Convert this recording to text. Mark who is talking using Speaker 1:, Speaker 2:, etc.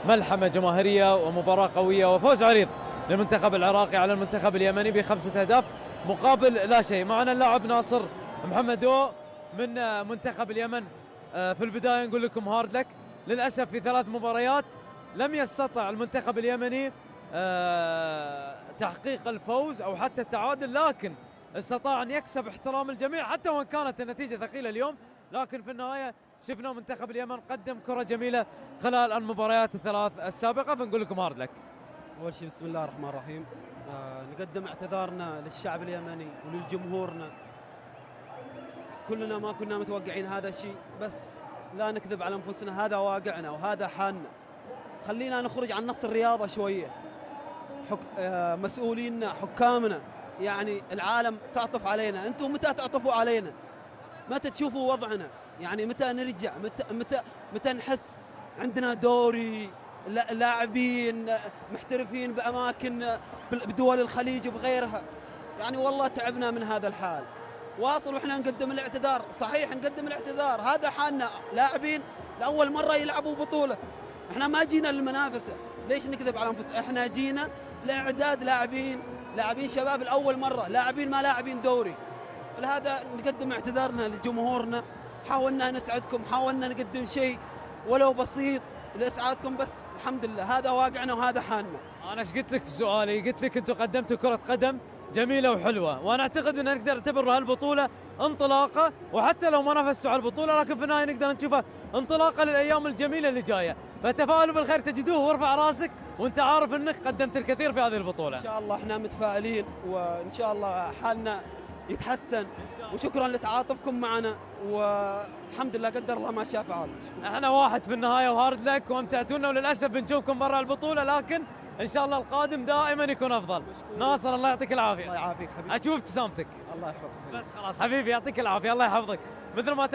Speaker 1: ملحمة جماهيرية ومباراة قوية وفوز عريض للمنتخب العراقي على المنتخب اليمني ب5 أهداف مقابل لا شيء. معنا اللاعب ناصر محمدو من منتخب اليمن. في البداية نقول لكم هارد لك. للأسف في 3 مباريات لم يستطع المنتخب اليمني تحقيق الفوز أو حتى التعادل، لكن استطاع أن يكسب احترام الجميع حتى وإن كانت النتيجة ثقيلة اليوم. لكن في النهاية شفنا منتخب اليمن قدم كرة جميلة خلال المباريات ال3 السابقة، فنقول لكم هارد لك.
Speaker 2: أول شيء بسم الله الرحمن الرحيم، نقدم اعتذارنا للشعب اليمني وللجمهورنا. كلنا ما كنا متوقعين هذا الشيء، بس لا نكذب على أنفسنا، هذا واقعنا وهذا حالنا. خلينا نخرج عن نص الرياضة شوية. مسؤوليننا حكامنا، يعني العالم تعطف علينا. أنتم متى تعطفوا علينا؟ متى تشوفوا وضعنا؟ يعني متى نرجع؟ متى نحس عندنا دوري، لاعبين محترفين بأماكن بدول الخليج وبغيرها؟ يعني والله تعبنا من هذا الحال. واصل واحنا نقدم الاعتذار، صحيح نقدم الاعتذار، هذا حالنا. لاعبين لأول مرة يلعبوا بطولة، احنا ما جينا للمنافسة. ليش نكذب على انفسنا؟ احنا جينا لاعداد لاعبين شباب لأول مرة، لاعبين ما لاعبين دوري. لهذا نقدم اعتذارنا لجمهورنا. حاولنا نسعدكم، حاولنا نقدم شيء ولو بسيط لاسعادكم، بس الحمد لله هذا واقعنا وهذا حالنا.
Speaker 1: انا ايش قلت لك في سؤالي؟ قلت لك انتم قدمتوا كرة قدم جميلة وحلوة، وانا اعتقد ان نقدر نعتبر هالبطولة انطلاقة، وحتى لو ما نافستوا على البطولة لكن في النهاية نقدر نشوفها انطلاقة للايام الجميلة اللي جاية. فتفائلوا بالخير تجدوه وارفع راسك وانت عارف انك قدمت الكثير في هذه البطولة.
Speaker 2: ان شاء الله احنا متفائلين، وان شاء الله حالنا يتحسن. وشكرا لتعاطفكم معنا، والحمد لله قدر الله ما شاء فعل.
Speaker 1: احنا واحد في النهاية وهارد لك وامتعتونا، وللاسف بنشوفكم برا البطولة، لكن ان شاء الله القادم دائما يكون افضل. ناصر الله يعطيك العافية.
Speaker 2: الله يعافيك حبيبي.
Speaker 1: اشوف ابتسامتك.
Speaker 2: الله يحفظك.
Speaker 1: بس خلاص حبيبي يعطيك العافية، الله يحفظك. مثل ما